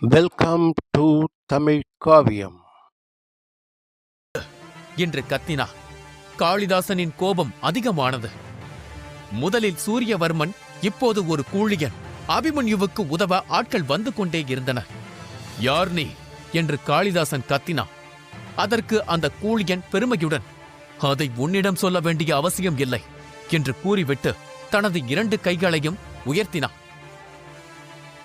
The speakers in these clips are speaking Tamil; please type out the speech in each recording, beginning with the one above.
வெல்கம் டு தமிழ் காவியம் என்று கத்தினார். காளிதாசனின் கோபம் அதிகமானது. முதலில் சூரியவர்மன், இப்போது ஒரு கூழியன். அபிமன்யுவுக்கு உதவ ஆட்கள் வந்து கொண்டே இருந்தனர். யார் நீ என்று காளிதாசன் கத்தினான். அதற்கு அந்த கூழியன் பெருமையுடன், அதை உன்னிடம் சொல்ல வேண்டிய அவசியம் இல்லை என்று கூறிவிட்டு தனது 2 கைகளையும் உயர்த்தினான்.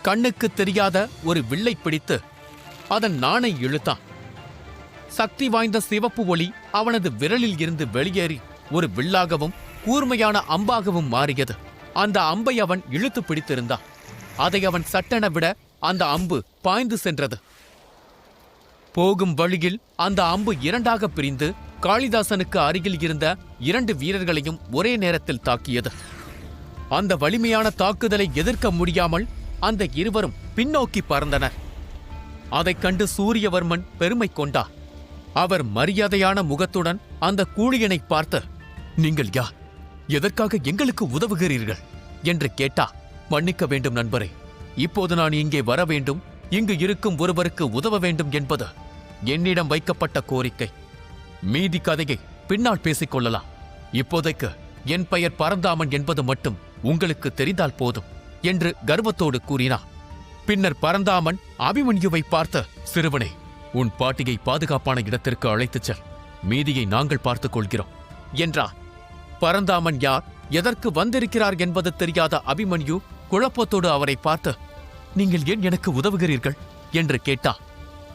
கண்ணுக்கு தெரியாத ஒரு வில்லை பிடித்து அதன் நாணை இழுத்தான். சக்தி வாய்ந்த சிவப்பு ஒளி அவனது விரலில் இருந்து வெளியேறி ஒரு வில்லாகவும் கூர்மையான அம்பாகவும் மாறியது. அந்த அம்பை அவன் இழுத்து பிடித்திருந்தான். அதை அவன் சட்டென விட அந்த அம்பு பாய்ந்து சென்றது. போகும் வழியில் அந்த அம்பு 2ஆக பிரிந்து காளிதாசனுக்கு அருகில் இருந்த 2 வீரர்களையும் ஒரே நேரத்தில் தாக்கியது. அந்த வலிமையான தாக்குதலை எதிர்க்க முடியாமல் அந்த இருவரும் பின்னோக்கி பறந்தனர். அதைக் கண்டு சூரியவர்மன் பெருமை கொண்டார். அவர் மரியாதையான முகத்துடன் அந்த கூழியனை பார்த்து, நீங்கள் யார்? எதற்காக எங்களுக்கு உதவுகிறீர்கள் என்று கேட்டா. மன்னிக்க வேண்டும் நண்பரே, இப்போது நான் இங்கே வர வேண்டும், இங்கு இருக்கும் ஒருவருக்கு உதவ வேண்டும் என்பது என்னிடம் வைக்கப்பட்ட கோரிக்கை. மீதி கதையை பின்னால் பேசிக்கொள்ளலாம். இப்போதைக்கு என் பெயர் பரந்தாமன் என்பது மட்டும் உங்களுக்கு தெரிந்தால் போதும் என்று கர்வத்தோடு கூறினார். பின்னர் பரந்தாமன் அபிமன்யுவை பார்த்து, சிறுவனே, உன் பாட்டியை பாதுகாப்பான இடத்திற்கு அழைத்துச் செல், மீதியை நாங்கள் பார்த்துக் கொள்கிறோம் என்றார். பரந்தாமன் யார், எதற்கு வந்திருக்கிறார் என்பது தெரியாத அபிமன்யு குழப்பத்தோடு அவரை பார்த்து, நீங்கள் ஏன் எனக்கு உதவுகிறீர்கள் என்று கேட்டார்.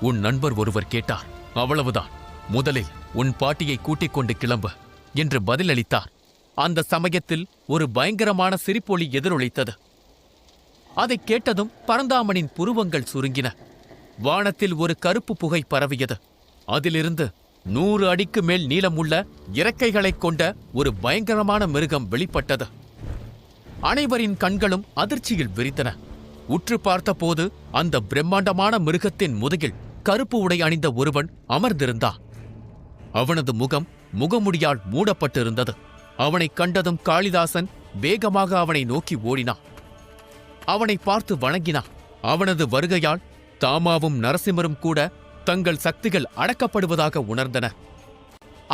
உன் நண்பர் ஒருவர் கேட்டார், அவ்வளவுதான். முதலில் உன் பாட்டியை கூட்டிக் கொண்டு கிளம்பு என்று பதிலளித்தார். அந்த சமயத்தில் ஒரு பயங்கரமான சிரிப்பொலி எதிரொலித்தது. அதைக் கேட்டதும் பரந்தாமனின் புருவங்கள் சுருங்கின. வானத்தில் ஒரு கருப்பு புகை பரவியது. அதிலிருந்து 100 அடிக்கு மேல் நீளமுள்ள இறக்கைகளைக் கொண்ட ஒரு பயங்கரமான மிருகம் வெளிப்பட்டது. அனைவரின் கண்களும் அதிர்ச்சியில் விரித்தன. உற்று பார்த்தபோது அந்த பிரம்மாண்டமான மிருகத்தின் முதுகில் கருப்பு உடை அணிந்த ஒருவன் அமர்ந்திருந்தான். அவனது முகம் முகமுடியால் மூடப்பட்டிருந்தது. அவனைக் கண்டதும் காளிதாசன் வேகமாக அவனை நோக்கி ஓடினான். அவனை பார்த்து வணங்கினான். அவனது வருகையால் தாமாவும் நரசிம்மரும் கூட தங்கள் சக்திகள் அடக்கப்படுவதாக உணர்ந்தனர்.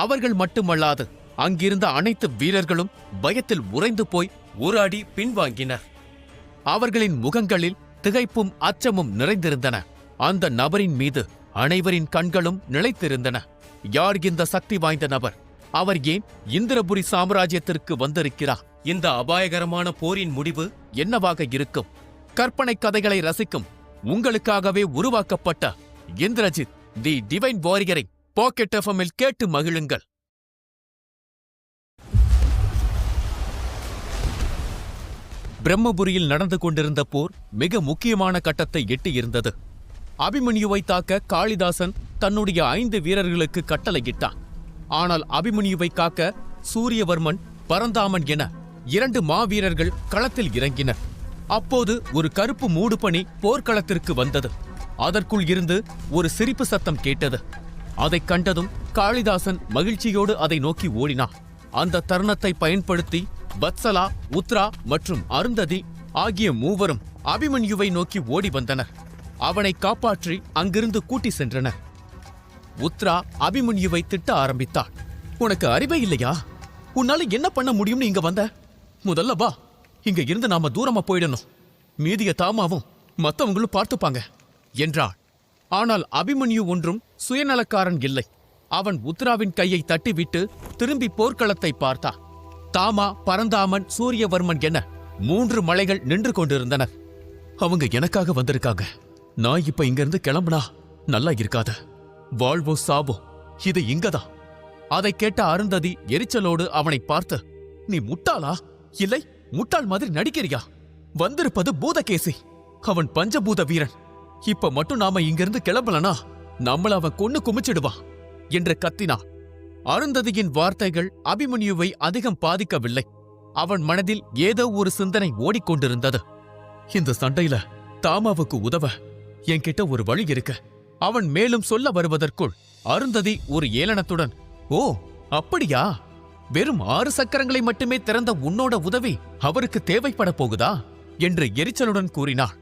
அவர்கள் மட்டுமல்லாது அங்கிருந்த அனைத்து வீரர்களும் பயத்தில் உறைந்து போய் ஒரு அடி பின்வாங்கினர். அவர்களின் முகங்களில் திகைப்பும் அச்சமும் நிறைந்திருந்தன. அந்த நபரின் மீது அனைவரின் கண்களும் நிலைத்திருந்தன. யார் இந்த சக்தி வாய்ந்த நபர்? அவர் ஏன் இந்திரபுரி சாம்ராஜ்யத்திற்கு வந்திருக்கிறார்? இந்த அபாயகரமான போரின் முடிவு என்னவாக இருக்கும்? கற்பனை கதைகளை ரசிக்கும் உங்களுக்காகவே உருவாக்கப்பட்ட இந்திரஜித் தி டிவைன் வாரியரை பாக்கெட் எஃப்எம்மில் கேட்டு மகிழுங்கள். பிரம்மபுரியில் நடந்து கொண்டிருந்த போர் மிக முக்கியமான கட்டத்தை எட்டியிருந்தது. அபிமன்யுவை தாக்க காளிதாசன் தன்னுடைய 5 வீரர்களுக்கு கட்டளையிட்டான். ஆனால் அபிமன்யுவை காக்க சூரியவர்மன், பரந்தாமன் என 2 மாவீரர்கள் களத்தில் இறங்கினர். அப்போது ஒரு கருப்பு மூடுபனி போர்க்களத்திற்கு வந்தது. அதற்குள் இருந்து ஒரு சிரிப்பு சத்தம் கேட்டது. அதைக் கண்டதும் காளிதாசன் மகிழ்ச்சியோடு அதை நோக்கி ஓடினான். அந்த தருணத்தை பயன்படுத்தி வத்சலா, உத்ரா மற்றும் அருந்ததி ஆகிய 3வரும் அபிமன்யுவை நோக்கி ஓடி வந்தனர். அவனை காப்பாற்றி அங்கிருந்து கூட்டி சென்றனர். உத்ரா அபிமன்யுவை திட்ட ஆரம்பித்தாள். உனக்கு அறிவே இல்லையா? உன்னால என்ன பண்ண முடியும்னு இங்க வந்த? முதல்ல வா, இங்க இருந்து நாம தூரமா போயிடணும். மீதிய தாமாவும் மத்தவங்களும் பார்த்துப்பாங்க என்றாள். ஆனால் அபிமன்யு ஒன்றும் சுயநலக்காரன் இல்லை. அவன் உத்ராவின் கையை தட்டிவிட்டு திரும்பி போர்க்களத்தை பார்த்தான். தாமா, பரந்தாமன், சூரியவர்மன் என 3 மலைகள் நின்று கொண்டிருந்தனர். அவங்க எனக்காக வந்திருக்காங்க. நான் இப்ப இங்கிருந்து கிளம்புனா நல்லா இருக்காது. வாழ்வோ சாவோ, இது இங்கதான். அதை கேட்ட அருந்ததி எரிச்சலோடு அவனை பார்த்து, நீ முட்டாளா? இல்லை, முட்டாள் மாதிரி நடிக்கிறியா? வந்திருப்பது பூதகேசி. அவன் பஞ்சபூத வீரன். இப்ப மட்டும் நாம இங்கிருந்து கிளம்பலனா நம்மள அவன் கொன்னு குமிச்சிடுவான் என்று கத்தினான். அருந்ததியின் வார்த்தைகள் அபிமன்யுவை அதிகம் பாதிக்கவில்லை. அவன் மனதில் ஏதோ ஒரு சிந்தனை ஓடிக்கொண்டிருந்தது. இந்த சண்டையில தாமாவுக்கு உதவ என்கிட்ட ஒரு வழி இருக்கு. அவன் மேலும் சொல்ல வருவதற்குள் அருந்ததி ஒரு ஏளனத்துடன், ஓ அப்படியா? வெறும் 6 சக்கரங்களை மட்டுமே திறந்த உன்னோட உதவி அவருக்கு தேவைப்பட போகுதா என்று எரிச்சலுடன் கூறினாள்.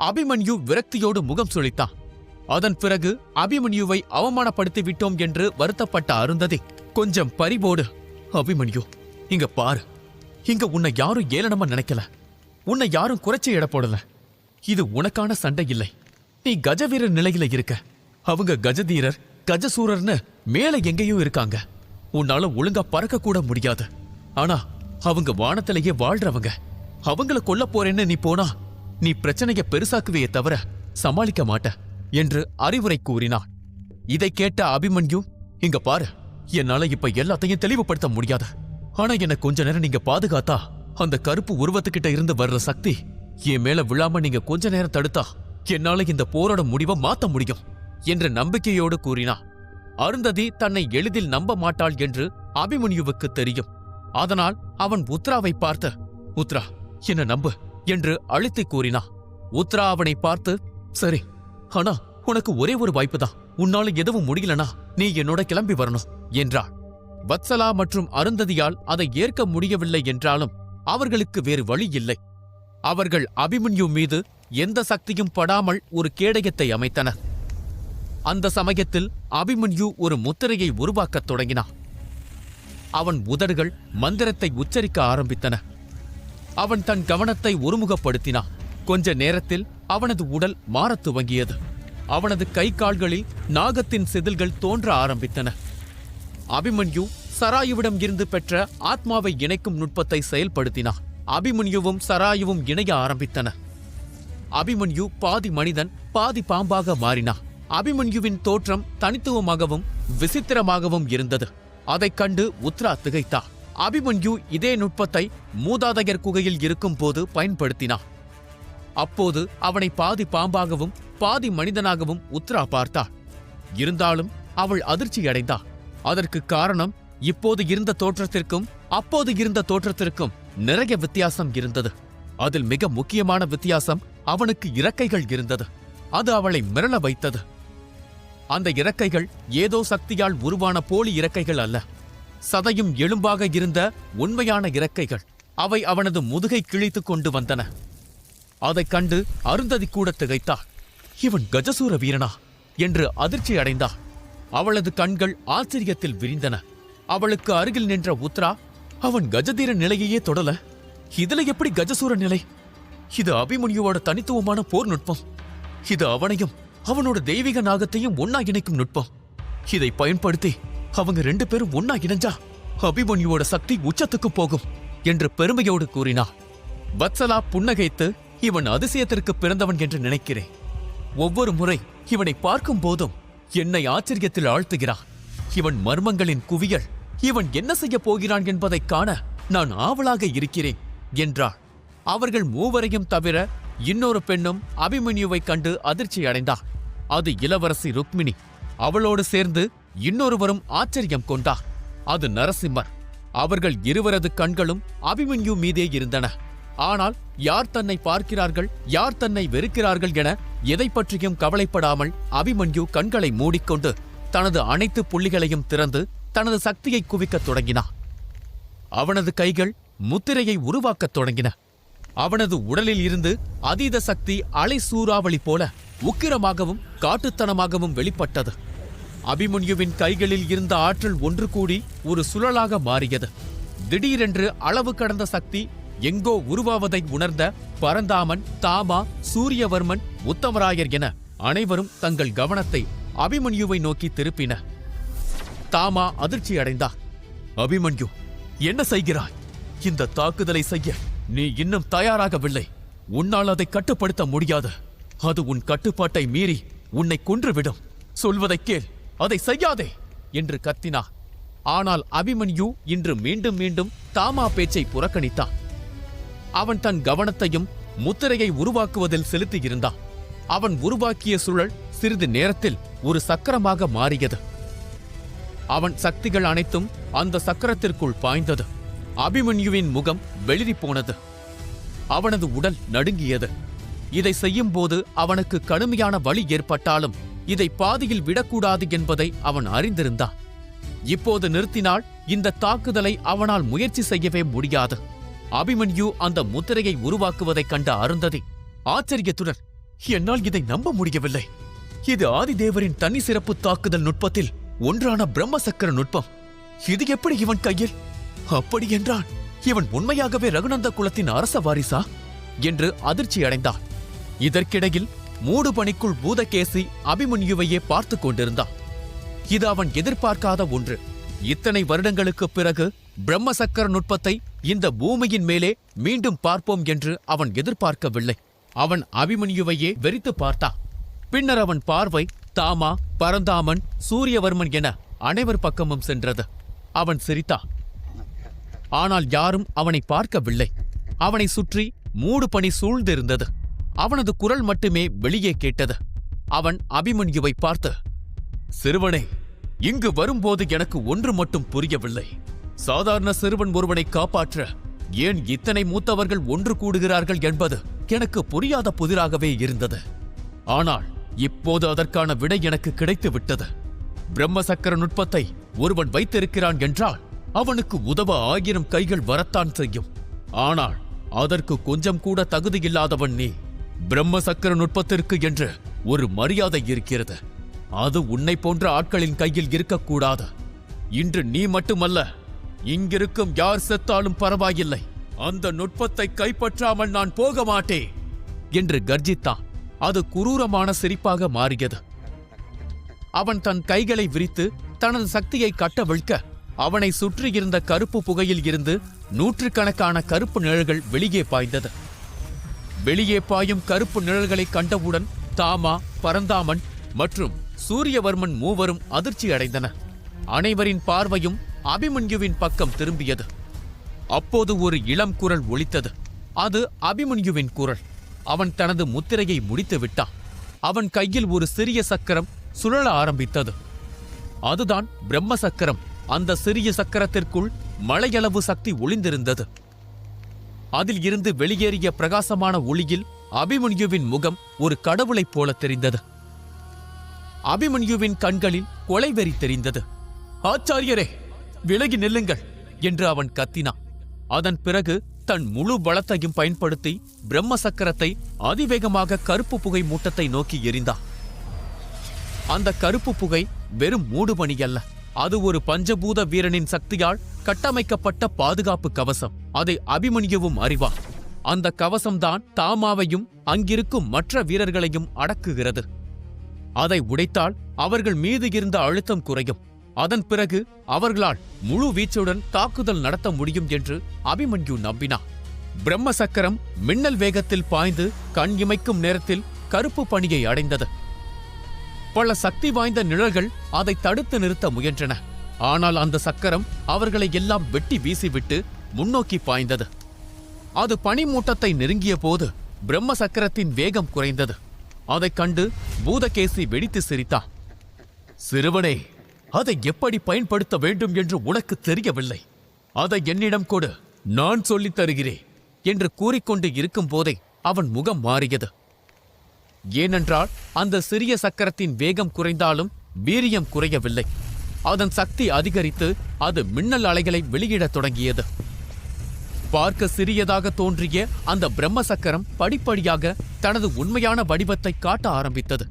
அபிமன்யு விரக்தியோடு முகம் சுளித்தான். அதன் பிறகு அபிமன்யுவை அவமானப்படுத்தி விட்டோம் என்று வருத்தப்பட்ட அருந்ததி கொஞ்சம் பரிவோடு, அபிமன்யு, இங்க பாரு, இங்க உன்னை யாரும் ஏளனமா நினைக்கல, உன்னை யாரும் குறைச்சி எடை போடல. இது உனக்கான சண்டை இல்லை. நீ கஜவீரர் நிலையில இருக்க. அவங்க கஜதீரர் கஜசூரர்னு மேல எங்கேயோ இருக்காங்க. உன்னால ஒழுங்கா பறக்க கூட முடியாது. ஆனா அவங்க வானத்திலேயே வாழ்றவங்க. அவங்கள கொல்ல போறேன்னு நீ போனா நீ பிரச்சனைய பெருசாக்குவே தவிர சமாளிக்க மாட்ட என்று அறிவுரை கூறினான். இதை கேட்ட அபிமன்யு, இங்க பாரு, என்னால இப்ப எல்லாத்தையும் தெளிவுபடுத்த முடியாது. ஆனா என்ன கொஞ்ச நேரம் நீங்க பாதுகாத்தா அந்த கருப்பு உருவத்துக்கிட்ட இருந்து வர்ற சக்தி என் மேல விழாம நீங்க கொஞ்ச நேரம் தடுத்தா என்னால இந்த போரோட முடிவை மாத்த முடியும் என்று நம்பிக்கையோடு கூறினான். அருந்ததி தன்னை எளிதில் நம்ப மாட்டாள் என்று அபிமன்யுவுக்கு தெரியும். அதனால் அவன் உத்ராவை பார்த்து, உத்ரா, என்ன நம்பு என்று அழுத்தி கூறினான். உத்ரா அவனை பார்த்து, சரி, ஆனா உனக்கு ஒரே ஒரு வாய்ப்பு தான். உன்னால எதுவும் முடியலனா நீ என்னோட கிளம்பி வரணும் என்றாள். வத்சலா மற்றும் அருந்ததியால் அதை ஏற்க முடியவில்லை என்றாலும் அவர்களுக்கு வேறு வழி இல்லை. அவர்கள் அபிமன்யு மீது எந்த சக்தியும் படாமல் ஒரு கேடயத்தை அமைத்தனர். அந்த சமயத்தில் அபிமன்யு ஒரு முத்திரையை உருவாக்கத் தொடங்கினான். அவன் உதடுகள் மந்திரத்தை உச்சரிக்க ஆரம்பித்தன. அவன் தன் கவனத்தை ஒருமுகப்படுத்தினான். கொஞ்ச நேரத்தில் அவனது உடல் மாறத் துவங்கியது. அவனது கை கால்களில் நாகத்தின் செதில்கள் தோன்ற ஆரம்பித்தன. அபிமன்யு சராயுவிடம் இருந்து பெற்ற ஆத்மாவை இணைக்கும் நுட்பத்தை செயல்படுத்தினான். அபிமன்யுவும் சராயுவும் இணைய ஆரம்பித்தன. அபிமன்யு பாதி மனிதன் பாதி பாம்பாக மாறினான். அபிமன்யுவின் தோற்றம் தனித்துவமாகவும் விசித்திரமாகவும் இருந்தது. அதைக் கண்டு உத்ரா திகைத்தார். அபிமன்யு இதே நுட்பத்தை மூதாதையர் குகையில் இருக்கும் போது பயன்படுத்தினான். அப்போது அவனை பாதி பாம்பாகவும் பாதி மனிதனாகவும் உத்ரா பார்த்தாள். இருந்தாலும் அவள் அதிர்ச்சியடைந்தாள். அதற்கு காரணம், இப்போது இருந்த தோற்றத்திற்கும் அப்போது இருந்த தோற்றத்திற்கும் நிறைய வித்தியாசம் இருந்தது. அதில் மிக முக்கியமான வித்தியாசம், அவனுக்கு இறக்கைகள் இருந்தது. அது அவளை மிரள வைத்தது. அந்த இறக்கைகள் ஏதோ சக்தியால் உருவான போலி இறக்கைகள் அல்ல. சதையும் எலும்பாக இருந்த உண்மையான இறக்கைகள். அவை அவனது முதுகை கிழித்துக் கொண்டு வந்தன. அதைக் கண்டு அருந்ததி கூட திகைத்தாள். இவன் கஜசூர வீரனா என்று அதிர்ச்சி அடைந்தாள். அவளது கண்கள் ஆச்சரியத்தில் விரிந்தன. அவளுக்கு அருகில் நின்ற உத்ரா, அவன் கஜதீர நிலையையே தொடல, இதுல எப்படி கஜசூர நிலை? இது அபிமன்யுவோட தனித்துவமான போர் நுட்பம். இது அவனையும் அவனோட தெய்வீக நாகத்தையும் ஒன்னா இணைக்கும் நுட்பம். இதை பயன்படுத்தி அவங்க 2 பேரும் ஒன்னா இணைஞ்சா அபிமன்யுவோட சக்தி உச்சத்துக்கு போகும் என்று பெருமையோடு கூறினார். வத்சலா புன்னகைத்து, இவன் அதிசயத்திற்கு பிறந்தவன் என்று நினைக்கிறேன். ஒவ்வொரு முறை இவனை பார்க்கும் போதும் என்னை ஆச்சரியத்தில் ஆழ்த்துகிறான். இவன் மர்மங்களின் குவியல். இவன் என்ன செய்ய போகிறான் என்பதைக் காண நான் ஆவலாக இருக்கிறேன் என்றாள். அவர்கள் மூவரையும் தவிர இன்னொரு பெண்ணும் அபிமன்யுவை கண்டு அதிர்ச்சி அடைந்தார். அது இளவரசி ருக்மிணி. அவளோடு சேர்ந்து இன்னொருவரும் ஆச்சரியம் கொண்டார். அது நரசிம்மர். அவர்கள் இருவரது கண்களும் அபிமன்யு மீதே இருந்தன. ஆனால் யார் தன்னை பார்க்கிறார்கள், யார் தன்னை வெறுக்கிறார்கள் என எதை பற்றியும் கவலைப்படாமல் அபிமன்யு கண்களை மூடிக்கொண்டு தனது அனைத்து புள்ளிகளையும் திறந்து தனது சக்தியை குவிக்கத் தொடங்கினான். அவனது கைகள் முத்திரையை உருவாக்கத் தொடங்கின. அவனது உடலில் இருந்து அதீத சக்தி அலை சூறாவளி போல உக்கிரமாகவும் காட்டுத்தனமாகவும் வெளிப்பட்டது. அபிமன்யுவின் கைகளில் இருந்த ஆற்றல் ஒன்று கூடி ஒரு சுழலாக மாறியது. திடீரென்று அளவு கடந்த சக்தி எங்கோ உருவாவதை உணர்ந்த பரந்தாமன், தாமா, சூரியவர்மன், உத்தமராயர் என அனைவரும் தங்கள் கவனத்தை அபிமன்யுவை நோக்கி திருப்பின. தாமா அதிர்ச்சி அடைந்தார். அபிமன்யு, என்ன செய்கிறாய்? இந்த தாக்குதலை செய்ய நீ இன்னும் தயாராகவில்லை. உன்னால் அதை கட்டுப்படுத்த முடியாது. அது உன் கட்டுப்பாட்டை மீறி உன்னை கொன்றுவிடும். சொல்வதை கேள், அதை செய்யாதே என்று கத்தினார். ஆனால் அபிமன்யு இன்று மீண்டும் மீண்டும் தாமா பேச்சை புறக்கணித்தான். அவன் தன் கவனத்தையும் முத்திரையை உருவாக்குவதில் செலுத்தியிருந்தான். அவன் உருவாக்கிய சுழல் சிறிது நேரத்தில் ஒரு சக்கரமாக மாறியது. அவன் சக்திகள் அனைத்தும் அந்த சக்கரத்திற்குள் பாய்ந்தது. அபிமன்யுவின் முகம் வெளிரி போனது. அவனது உடல் நடுங்கியது. இதை செய்யும் போது அவனுக்கு கடுமையான வலி ஏற்பட்டாலும் இதை பாதியில் விடக்கூடாது என்பதை அவன் அறிந்திருந்தான். இப்போது நிறுத்தினால் இந்த தாக்குதலை அவனால் முயற்சி செய்யவே முடியாது. அபிமன்யு அந்த முத்திரையை உருவாக்குவதைக் கண்ட அருந்ததி ஆச்சரியத்துடன், என்னால் இதை நம்ப முடியவில்லை. இது ஆதிதேவரின் தனி சிறப்பு தாக்குதல் நுட்பத்தில் ஒன்றான பிரம்ம சக்கர நுட்பம். இது எப்படி இவன் கையில்? அப்படி என்றால் இவன் உண்மையாகவே ரகுநந்த குலத்தின் அரச வாரிசா என்று அதிர்ச்சி அடைந்தான். இதற்கிடையில் மூடுபனிக்குள் பூதகேசி அபிமன்யுவையே பார்த்து கொண்டிருந்தான். இது அவன் எதிர்பார்க்காத ஒன்று. இத்தனை வருடங்களுக்குப் பிறகு பிரம்ம சக்கர நுட்பத்தை இந்த பூமியின் மேலே மீண்டும் பார்ப்போம் என்று அவன் எதிர்பார்க்கவில்லை. அவன் அபிமன்யுவையே வெறித்து பார்த்தான். பின்னர் அவன் பார்வை தாமா, பரந்தாமன், சூரியவர்மன் என அனைவர் பக்கமும் சென்றது. அவன் சிரித்தான். ஆனால் யாரும் அவனை பார்க்கவில்லை. அவனை சுற்றி மூடுபனி சூழ்ந்திருந்தது. அவனது குரல் மட்டுமே வெளியே கேட்டது. அவன் அபிமன்யுவை பார்த்து, சிறுவனே, இங்கு வரும்போது எனக்கு ஒன்று மட்டும் புரியவில்லை. சாதாரண சிறுவன் ஒருவனை காப்பாற்ற ஏன் இத்தனை மூத்தவர்கள் ஒன்று கூடுகிறார்கள் என்பது எனக்கு புரியாத புதிராகவே இருந்தது. ஆனால் இப்போது அதற்கான விடை எனக்கு கிடைத்து விட்டது. பிரம்ம சக்கர நுட்பத்தை ஒருவன் வைத்திருக்கிறான் என்றால் அவனுக்கு உதவ 1000 கைகள் வரத்தான் செய்யும். ஆனால் அதற்கு கொஞ்சம் கூட தகுதியில்லாதவன் நீ. பிரம்ம சக்கர நுட்பத்திற்கு என்று ஒரு மரியாதை இருக்கிறது. அது உன்னை போன்ற ஆட்களின் கையில் இருக்கக்கூடாது. இன்று நீ மட்டுமல்ல, இங்கிருக்கும் யார் செத்தாலும் பரவாயில்லை, அந்த நுட்பத்தை கைப்பற்றாமல் நான் போக மாட்டேன் என்று கர்ஜித்தான். அது குரூரமான சிரிப்பாக மாறியது. அவன் தன் கைகளை விரித்து தனது சக்தியை கட்டவிழ்க்க அவனை சுற்றியிருந்த கருப்பு புகையில் இருந்து 100கணக்கான கருப்பு நிழல்கள் வெளியே பாய்ந்தது. வெளியே பாயும் கருப்பு நிழல்களை கண்டவுடன் தாமா, பரந்தாமன் மற்றும் சூரியவர்மன் மூவரும் அதிர்ச்சி அடைந்தனர். அனைவரின் பார்வையும் அபிமன்யுவின் பக்கம் திரும்பியது. அப்போது ஒரு இளம் குரல் ஒலித்தது. அது அபிமன்யுவின் குரல். அவன் தனது முத்திரையை முடித்து விட்டான். அவன் கையில் ஒரு சிறிய சக்கரம் சுழல ஆரம்பித்தது. அதுதான் பிரம்ம சக்கரம். அந்த சிறிய சக்கரத்திற்குள் மழையளவு சக்தி ஒளிந்திருந்தது. அதில் இருந்து வெளியேறிய பிரகாசமான ஒளியில் அபிமன்யுவின் முகம் ஒரு கடவுளைப் போல தெரிந்தது. அபிமன்யுவின் கண்களில் கொலைவெறி தெரிந்தது. ஆச்சாரியரே, விலகி நில்லுங்கள் என்று அவன் கத்தினான். அதன் பிறகு தன் முழு பலத்தையும் பயன்படுத்தி பிரம்ம சக்கரத்தை அதிவேகமாக கருப்பு புகை மூட்டத்தை நோக்கி எறிந்தான். அந்த கருப்பு புகை வெறும் மூடுபனி அல்ல, அது ஒரு பஞ்சபூத வீரனின் சக்தியால் கட்டமைக்கப்பட்ட பாதுகாப்பு கவசம். அதை அபிமன்யுவும் அறிவான். அந்த கவசம்தான் தாமாவையும் அங்கிருக்கும் மற்ற வீரர்களையும் அடக்குகிறது. அதை உடைத்தால் அவர்கள் மீது இருந்த அழுத்தம் குறையும். அதன் பிறகு அவர்களால் முழு வீச்சுடன் தாக்குதல் நடத்த முடியும் என்று அபிமன்யு நம்பினான். பிரம்ம சக்கரம் மின்னல் வேகத்தில் பாய்ந்து கண் இமைக்கும் நேரத்தில் கருப்பு பனியை அடைந்தது. பல சக்தி வாய்ந்த நிழல்கள் அதை தடுத்து நிறுத்த முயன்றன. ஆனால் அந்த சக்கரம் அவர்களை எல்லாம் வெட்டி வீசிவிட்டு முன்னோக்கி பாய்ந்தது. அது பனிமூட்டத்தை நெருங்கிய போது பிரம்ம சக்கரத்தின் வேகம் குறைந்தது. அதைக் கண்டு பூதகேசி வெடித்து சிரித்தான். சிறுவனே, அதை எப்படி பயன்படுத்த வேண்டும் என்று உனக்கு தெரியவில்லை. அதை என்னிடம் கொடு, நான் சொல்லித் தருகிறேன் என்று கூறிக்கொண்டு இருக்கும் போதே அவன் முகம் மாறியது. ஏனென்றால் அந்த சிறிய சக்கரத்தின் வேகம் குறைந்தாலும் வீரியம் குறையவில்லை. அதன் சக்தி அதிகரித்து அது மின்னல் அலைகளை வெளியிடத் தொடங்கியது. பார்க்க சிறியதாக தோன்றிய அந்த பிரம்ம சக்கரம் படிப்படியாக தனது உண்மையான வடிவத்தை காட்ட ஆரம்பித்தது.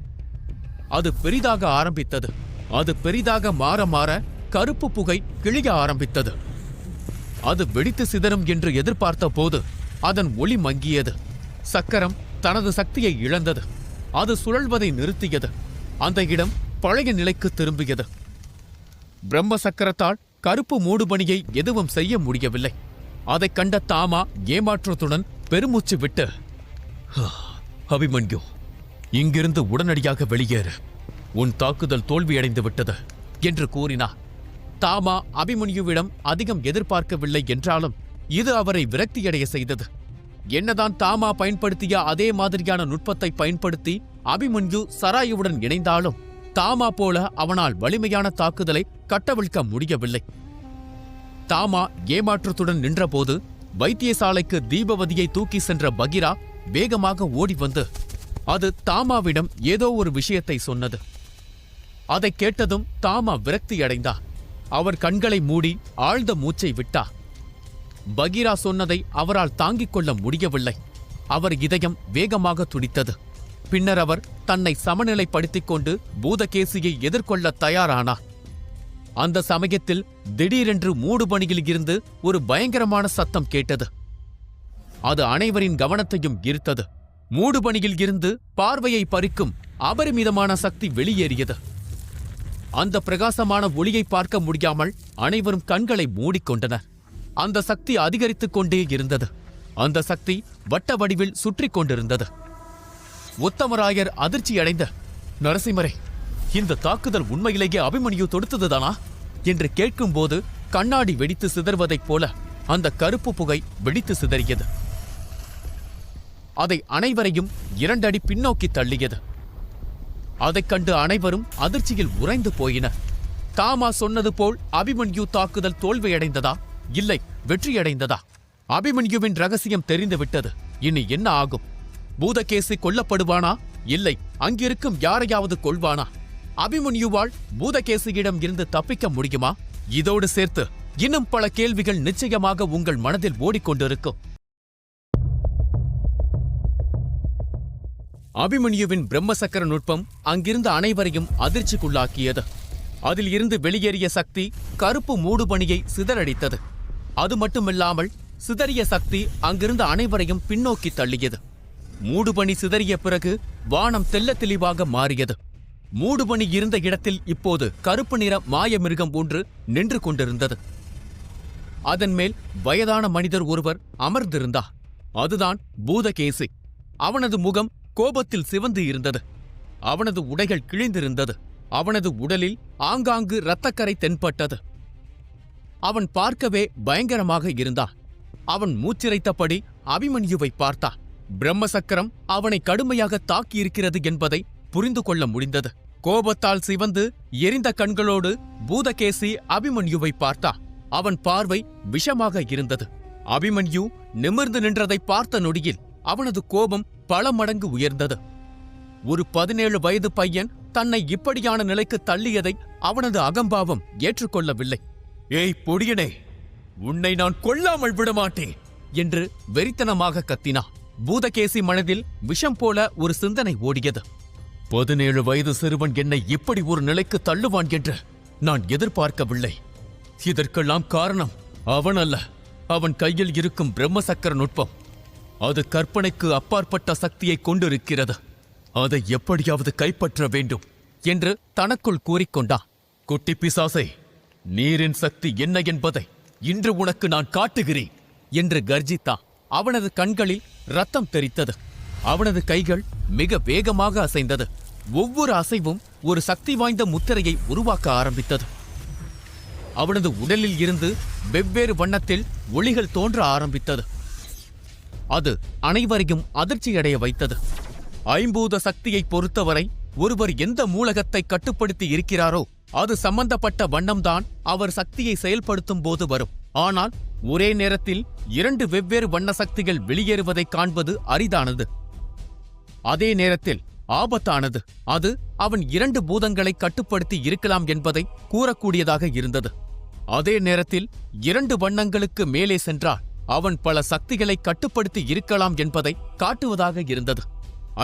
அது பெரிதாக ஆரம்பித்தது. அது பெரிதாக மாற மாற கருப்பு புகை கிழிய ஆரம்பித்தது. அது வெடித்து சிதறும் என்று எதிர்பார்த்த போது அதன் ஒளி மங்கியது. சக்கரம் தனது சக்தியை இழந்தது. அது சுழல்வதை நிறுத்தியது. அந்த இடம் பழைய நிலைக்கு திரும்பியது. பிரம்ம சக்கரத்தால் கருப்பு மூடுபனியை எதுவும் செய்ய முடியவில்லை. அதைக் கண்ட தாமா ஏமாற்றத்துடன் பெருமூச்சு விட்டு, அபிமன்யு, இங்கிருந்து உடனடியாக வெளியேறு, உன் தாக்குதல் தோல்வியடைந்து விட்டது என்று கூறினார். தாமா அபிமன்யுவிடம் அதிகம் எதிர்பார்க்கவில்லை என்றாலும் இது அவரை விரக்தியடைய செய்தது. என்னதான் தாமா பயன்படுத்திய அதே மாதிரியான நுட்பத்தை பயன்படுத்தி அபிமன்யு சராயுவுடன் இணைந்தாலும் தாமா போல அவனால் வலிமையான தாக்குதலை கட்டவிழ்க்க முடியவில்லை. தாமா ஏமாற்றத்துடன் நின்றபோது வைத்தியசாலைக்கு தீபவதியை தூக்கி சென்ற பகிரா வேகமாக ஓடி வந்து அது தாமாவிடம் ஏதோ ஒரு விஷயத்தை சொன்னது. அதைக் கேட்டதும் தாமா விரக்தியடைந்தார். அவர் கண்களை மூடி ஆழ்ந்த மூச்சை விட்டார். பகிரா சொன்னதை அவரால் தாங்கிக் கொள்ள முடியவில்லை. அவர் இதயம் வேகமாக துடித்தது. பின்னர் அவர் தன்னை சமநிலைப்படுத்திக் கொண்டு பூதகேசியை எதிர்கொள்ள தயாரானார். அந்த சமயத்தில் திடீரென்று மூடுபனியில் இருந்து ஒரு பயங்கரமான சத்தம் கேட்டது. அது அனைவரின் கவனத்தையும் ஈர்த்தது. மூடுபனியில் இருந்து பார்வையை பறிக்கும் அபரிமிதமான சக்தி வெளியேறியது. அந்த பிரகாசமான ஒளியை பார்க்க முடியாமல் அனைவரும் கண்களை மூடிக்கொண்டனர். அந்த சக்தி அதிகரித்துக் கொண்டே இருந்தது. அந்த சக்தி வட்ட வடிவில் சுற்றிக் கொண்டிருந்தது. உத்தமராயர் அதிர்ச்சியடைந்த, நரசிம்மரே, இந்த தாக்குதல் உண்மையிலேயே அபிமன்யு தொடுத்ததுதானா என்று கேட்கும்போது கண்ணாடி வெடித்து சிதறுவதைப் போல அந்த கருப்பு புகை வெடித்து சிதறியது. அதை அனைவரையும் 2 அடி பின்னோக்கி தள்ளியது. அதைக் கண்டு அனைவரும் அதிர்ச்சியில் உறைந்து போயினர். தாமா சொன்னது போல் அபிமன்யு தாக்குதல் தோல்வியடைந்ததா, இல்லை வெற்றியடைந்ததா? அபிமன்யுவின் ரகசியம் தெரிந்துவிட்டது. இனி என்ன ஆகும்? பூதகேசி கொல்லப்படுவானா, இல்லை அங்கிருக்கும் யாரையாவது கொள்வானா? அபிமன்யுவால் பூதகேசியிடம் இருந்து தப்பிக்க முடியுமா? இதோடு சேர்த்து இன்னும் பல கேள்விகள் நிச்சயமாக உங்கள் மனதில் ஓடிக்கொண்டிருக்கும். அபிமன்யுவின் பிரம்மசக்கர நுட்பம் அங்கிருந்த அனைவரையும் அதிர்ச்சிக்குள்ளாக்கியது. அதில் இருந்து வெளியேறிய சக்தி கருப்பு மூடுபனியை சிதறடித்தது. அது மட்டுமில்லாமல் சிதறிய சக்தி அங்கிருந்த அனைவரையும் பின்னோக்கி தள்ளியது. மூடுபனி சிதறிய பிறகு வானம் தெள்ள தெளிவாக மாறியது. மூடுபனி இருந்த இடத்தில் இப்போது கருப்பு நிற மாயமிருகம் ஒன்று நின்று கொண்டிருந்தது. அதன் மேல் வயதான மனிதர் ஒருவர் அமர்ந்திருந்தார். அதுதான் பூதகேசி. அவனது முகம் கோபத்தில் சிவந்து இருந்தது. அவனது உடைகள் கிழிந்திருந்தது. அவனது உடலில் ஆங்காங்கு இரத்தக்கரை தென்பட்டது. அவன் பார்க்கவே பயங்கரமாக இருந்தான். அவன் மூச்சிரைத்தபடி அபிமன்யுவை பார்த்தான். பிரம்மசக்கரம் அவனை கடுமையாக தாக்கியிருக்கிறது என்பதை புரிந்து கொள்ள முடிந்தது. கோபத்தால் சிவந்து எரிந்த கண்களோடு பூதகேசி அபிமன்யுவை பார்த்தான். அவன் பார்வை விஷமாக இருந்தது. அபிமன்யு நிமிர்ந்து நின்றதை பார்த்த நொடியில் அவனது கோபம் பல மடங்கு உயர்ந்தது. ஒரு 17 வயது பையன் தன்னை இப்படியான நிலைக்கு தள்ளியதை அவனது அகம்பாவம் ஏற்றுக்கொள்ளவில்லை. ஏய் பொடியனே, உன்னை நான் கொல்லாமல் விடமாட்டேன் என்று வெறித்தனமாக கத்தினான். பூதகேசி மனதில் விஷம் போல ஒரு சிந்தனை ஓடியது. 17 வயது சிறுவன் என்னை இப்படி ஒரு நிலைக்கு தள்ளுவான் என்று நான் எதிர்பார்க்கவில்லை. இதற்கெல்லாம் காரணம் அவன் அல்ல, அவன் கையில் இருக்கும் பிரம்மசக்கர நுட்பம். அது கற்பனைக்கு அப்பாற்பட்ட சக்தியை கொண்டிருக்கிறது. அதை எப்படியாவது கைப்பற்ற வேண்டும் என்று தனக்குள் கூறிக்கொண்டான். குட்டி பிசாசை, நீரின் சக்தி என்ன என்பதை இன்று உனக்கு நான் காட்டுகிறேன் என்று கர்ஜித்தான். அவனது கண்களில் ரத்தம் தெறித்தது. அவனது கைகள் மிக வேகமாக அசைந்தது. ஒவ்வொரு அசைவும் ஒரு சக்தி வாய்ந்த முத்திரையை உருவாக்க ஆரம்பித்தது. அவனது உடலில் இருந்து வெவ்வேறு வண்ணத்தில் ஒளிகள் தோன்ற ஆரம்பித்தது. அது அனைவரையும் அதிர்ச்சியடைய வைத்தது. ஐம்பூத சக்தியை பொறுத்தவரை ஒருவர் எந்த மூலகத்தை கட்டுப்படுத்தி இருக்கிறாரோ அது சம்பந்தப்பட்ட வண்ணம்தான் அவர் சக்தியை செயல்படுத்தும் போது வரும். ஆனால் ஒரே நேரத்தில் 2 வெவ்வேறு வண்ண சக்திகள் வெளியேறுவதை காண்பது அரிதானது. அதே நேரத்தில் ஆபத்தானது. அது அவன் 2 பூதங்களை கட்டுப்படுத்தி இருக்கலாம் என்பதை கூறக்கூடியதாக இருந்தது. அதே நேரத்தில் 2 வண்ணங்களுக்கு மேலே சென்றால் அவன் பல சக்திகளை கட்டுப்படுத்தி இருக்கலாம் என்பதை காட்டுவதாக இருந்தது.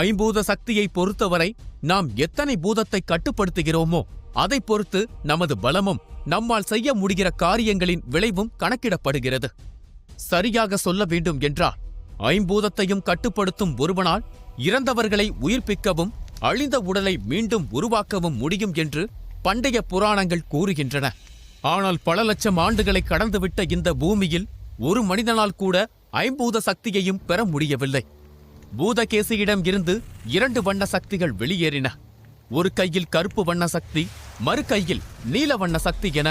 ஐம்பூத சக்தியை பொறுத்தவரை நாம் எத்தனை பூதத்தை கட்டுப்படுத்துகிறோமோ அதை பொறுத்து நமது பலமும் நம்மால் செய்ய முடிகிற காரியங்களின் விளைவும் கணக்கிடப்படுகிறது. சரியாக சொல்ல வேண்டும் என்றால் ஐம்பூதத்தையும் கட்டுப்படுத்தும் ஒருவனால் இறந்தவர்களை உயிர்ப்பிக்கவும் அழிந்த உடலை மீண்டும் உருவாக்கவும் முடியும் என்று பண்டைய புராணங்கள் கூறுகின்றன. ஆனால் பல லட்சம் ஆண்டுகளை கடந்துவிட்ட இந்த பூமியில் ஒரு மனிதனால் கூட ஐம்பூத சக்தியையும் பெற முடியவில்லை. பூதகேசியிடம் இருந்து 2 வண்ண சக்திகள் வெளியேறின. ஒரு கையில் கருப்பு வண்ண சக்தி, மறு கையில் நீல வண்ண சக்தி என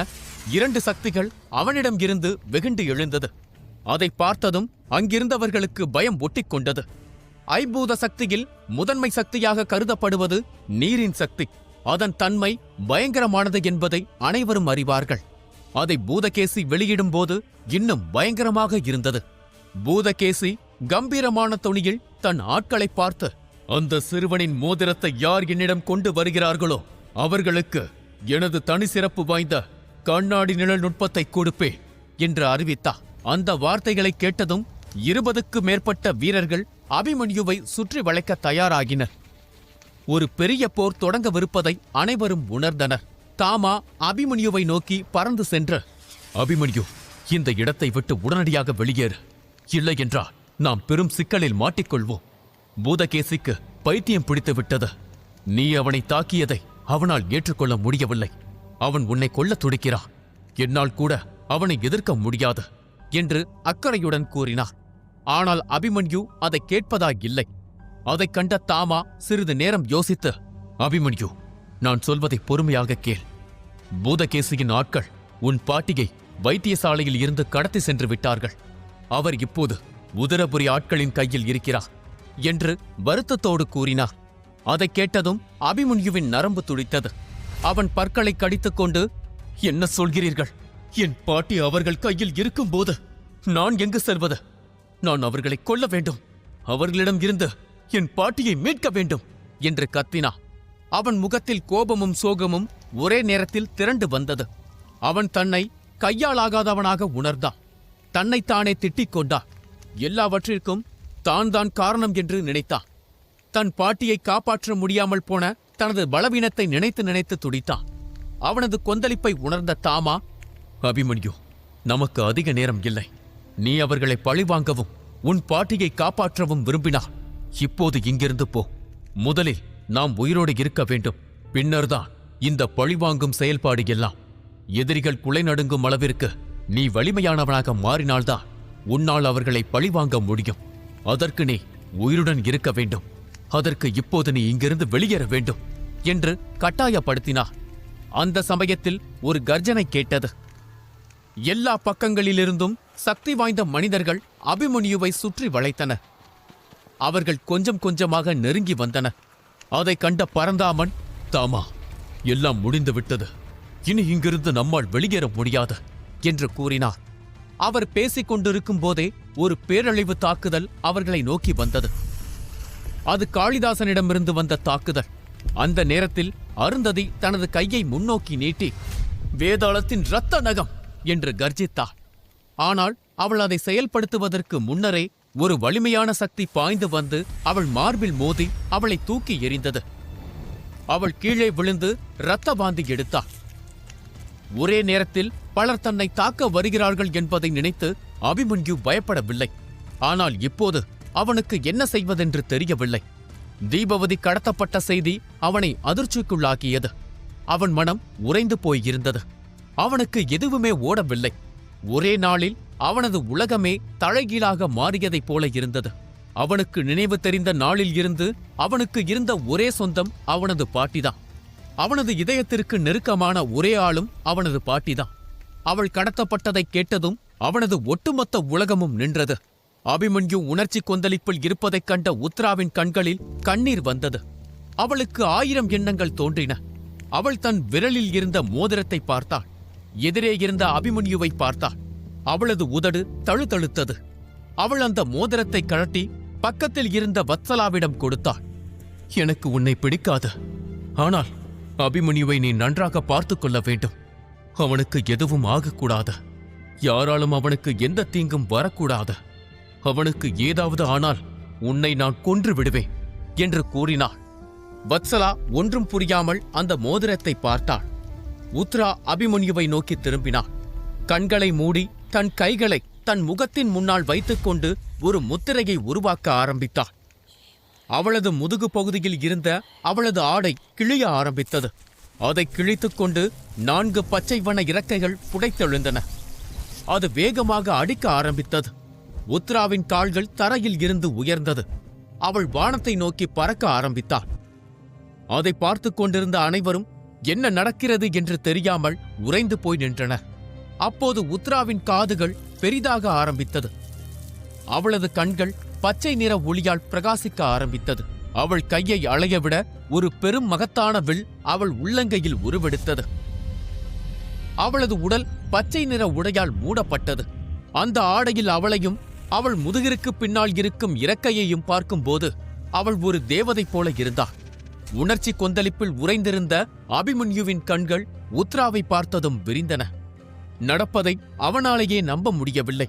2 சக்திகள் அவனிடம் இருந்து வெகுண்டு எழுந்தது. அதை பார்த்ததும் அங்கிருந்தவர்களுக்கு பயம் ஒட்டிக்கொண்டது. ஐம்பூத சக்தியில் முதன்மை சக்தியாக கருதப்படுவது நீரின் சக்தி. அதன் தன்மை பயங்கரமானது என்பதை அனைவரும் அறிவார்கள். அதை பூதகேசி வெளியிடும்போது இன்னும் பயங்கரமாக இருந்தது. பூதகேசி கம்பீரமான தொனியில் தன் ஆட்களை பார்த்து, அந்த சிறுவனின் மோதிரத்தை யார் என்னிடம் கொண்டு வருகிறார்களோ அவர்களுக்கு எனது தனி சிறப்பு வாய்ந்த கண்ணாடி நிழல் நுட்பத்தை கொடுப்பேன் என்று அறிவித்தார். அந்த வார்த்தைகளை கேட்டதும் 20க்கு மேற்பட்ட வீரர்கள் அபிமன்யுவை சுற்றி வளைக்க தயாராகினர். ஒரு பெரிய போர் தொடங்கவிருப்பதை அனைவரும் உணர்ந்தனர். தாமா அபிமன்யுவை நோக்கி பறந்து சென்று, அபிமன்யு, இந்த இடத்தை விட்டு உடனடியாக வெளியேறு. இல்லையென்றால் நாம் பெரும் சிக்கலில் மாட்டிக்கொள்வோம். பூதகேசிக்கு பைத்தியம் பிடித்து விட்டது. நீ அவனை தாக்கியதை அவனால் ஏற்றுக்கொள்ள முடியவில்லை. அவன் உன்னை கொல்லத் துடிக்கிறான். என்னால் கூட அவனை எதிர்க்க முடியாது என்று அக்கறையுடன் கூறினார். ஆனால் அபிமன்யு அதை கேட்பதாயில்லை. அதைக் கண்ட தாமா சிறிது நேரம் யோசித்து, அபிமன்யு, நான் சொல்வதை பொறுமையாக கேள். பூதகேசியின் ஆட்கள் உன் பாட்டியை வைத்தியசாலையில் இருந்து கடத்தி சென்று விட்டார்கள். அவர் இப்போது உதரபுரி ஆட்களின் கையில் இருக்கிறார் என்று வருத்தத்தோடு கூறினார். அதைக் கேட்டதும் அபிமன்யுவின் நரம்பு துடித்தது. அவன் பற்களை கடித்துக்கொண்டு, என்ன சொல்கிறீர்கள்? என் பாட்டி அவர்கள் கையில் இருக்கும்போது நான் எங்கு செல்வது? நான் அவர்களை கொல்ல வேண்டும். அவர்களிடம் இருந்து என் பாட்டியை மீட்க வேண்டும் என்று கத்தினான். அவன் முகத்தில் கோபமும் சோகமும் ஒரே நேரத்தில் திரண்டு வந்தது. அவன் தன்னை கையாளாகாதவனாக உணர்ந்தான். தன்னைத்தானே திட்டிக் கொண்டான். எல்லாவற்றிற்கும் தான் காரணம் என்று நினைத்தான். தன் பாட்டியை காப்பாற்ற முடியாமல் போன தனது பலவீனத்தை நினைத்து நினைத்து துடித்தான். அவனது கொந்தளிப்பை உணர்ந்த தாமா, அபிமன்யு, நமக்கு அதிக நேரம் இல்லை. நீ அவர்களை பழிவாங்கவும் உன் பாட்டியை காப்பாற்றவும் விரும்பினான். இப்போது இங்கிருந்து போ. முதலில் நாம் உயிரோடு இருக்க வேண்டும். பின்னர்தான் இந்த பழிவாங்கும் செயல்பாடு எல்லாம். எதிரிகள் குலை நடுங்கும் அளவிற்கு நீ வலிமையானவனாக மாறினால்தான் உன்னால் அவர்களை பழிவாங்க முடியும். அதற்கு நீ உயிருடன் இருக்க வேண்டும். அதற்கு இப்போது நீ இங்கிருந்து வெளியேற வேண்டும் என்று கட்டாயப்படுத்தினார். அந்த சமயத்தில் ஒரு கர்ஜனை கேட்டது. எல்லா பக்கங்களிலிருந்தும் சக்தி வாய்ந்த மனிதர்கள் அபிமன்யுவை சுற்றி வளைத்தனர். அவர்கள் கொஞ்சம் கொஞ்சமாக நெருங்கி வந்தனர். அதைக் கண்ட பரந்தாமன், தாமா, எல்லாம் முடிந்துவிட்டது. இனி இங்கிருந்து நம்மால் வெளியேற முடியாது என்று கூறினார். அவர் பேசிக் கொண்டிருக்கும் போதே ஒரு பேரழிவு தாக்குதல் அவர்களை நோக்கி வந்தது. அது காளிதாசனிடமிருந்து வந்த தாக்குதல். அந்த நேரத்தில் அருந்ததி தனது கையை முன்னோக்கி நீட்டி, வேதாளத்தின் இரத்த நகம் என்று கர்ஜித்தாள். ஆனால் அவள் அதை செயல்படுத்துவதற்கு முன்னரே ஒரு வலிமையான சக்தி பாய்ந்து வந்து அவள் மார்பில் மோதி அவளை தூக்கி எறிந்தது. அவள் கீழே விழுந்து இரத்த வாந்தி எடுத்தாள். ஒரே நேரத்தில் பலர் தன்னை தாக்க வருகிறார்கள் என்பதை நினைத்து அபிமன்யு பயப்படவில்லை. ஆனால் இப்போது அவனுக்கு என்ன செய்வதென்று தெரியவில்லை. தீபவதி கடத்தப்பட்ட செய்தி அவனை அதிர்ச்சிக்குள்ளாக்கியது. அவன் மனம் உறைந்து போயிருந்தது. அவனுக்கு எதுவுமே ஓடவில்லை. ஒரே நாளில் அவனது உலகமே தலைகீழாக மாறியதைப் போல இருந்தது. அவனுக்கு நினைவு தெரிந்த நாளில் இருந்து அவனுக்கு இருந்த ஒரே சொந்தம் அவனது பாட்டிதான். அவனது இதயத்திற்கு நெருக்கமான ஒரே ஆளும் அவனது பாட்டிதான். அவள் கடத்தப்பட்டதைக் கேட்டதும் அவனது ஒட்டுமொத்த உலகமும் நின்றது. அபிமன்யு உணர்ச்சி கொந்தளிப்பில் இருப்பதைக் கண்ட உத்ராவின் கண்களில் கண்ணீர் வந்தது. அவளுக்கு 1000 எண்ணங்கள் தோன்றின. அவள் தன் விரலில் இருந்த மோதிரத்தை பார்த்தாள். எதிரே இருந்த அபிமன்யுவை பார்த்தாள். அவளது உதடு தழுதழுத்தது. அவள் அந்த மோதிரத்தை கழட்டி பக்கத்தில் இருந்த வத்சலாவிடம் கொடுத்தாள். எனக்கு உன்னை பிடிக்காது. ஆனால் அபிமன்யுவை நீ நன்றாக பார்த்து கொள்ள வேண்டும். அவனுக்கு எதுவும் ஆகக்கூடாது. யாராலும் அவனுக்கு எந்த தீங்கும் வரக்கூடாது. அவனுக்கு ஏதாவது ஆனால் உன்னை நான் கொன்று விடுவேன் என்று கூறினாள். வத்சலா ஒன்றும் புரியாமல் அந்த மோதிரத்தை பார்த்தாள். உத்ரா அபிமன்யுவை நோக்கி திரும்பினாள். கண்களை மூடி தன் கைகளை தன் முகத்தின் முன்னால் வைத்துக்கொண்டு ஒரு முத்திரையை உருவாக்க ஆரம்பித்தாள். அவளது முதுகு பகுதியில் இருந்த அவளது ஆடை கிழிய ஆரம்பித்தது. அதை கிழித்துக்கொண்டு 4 பச்சை வண்ண இறக்கைகள் புடைத்தெழுந்தன. அது வேகமாக அடிக்க ஆரம்பித்தது. உத்ராவின் கால்கள் தரையில் இருந்து உயர்ந்தது. அவள் வானத்தை நோக்கி பறக்க ஆரம்பித்தாள். அதை பார்த்து கொண்டிருந்த அனைவரும் என்ன நடக்கிறது என்று தெரியாமல் உறைந்து போய் நின்றனர். அப்போது உத்ராவின் காதுகள் பெரிதாக ஆரம்பித்தது. அவளது கண்கள் பச்சை நிற ஒளியால் பிரகாசிக்க ஆரம்பித்தது. அவள் கையை அலையவிட ஒரு பெரும் மகத்தான வில் அவள் உள்ளங்கையில் உருவெடுத்தது. அவளது உடல் பச்சை நிற உடையால் மூடப்பட்டது. அந்த ஆடையில் அவளையும் அவள் முதுகிற்கு பின்னால் இருக்கும் இறக்கையையும் பார்க்கும்போது அவள் ஒரு தேவதை போல இருந்தாள். உணர்ச்சி கொந்தளிப்பில் உறைந்திருந்த அபிமன்யுவின் கண்கள் உத்ராவை பார்த்ததும் விரிந்தன. நடப்பதை அவனாலேயே நம்ப முடியவில்லை.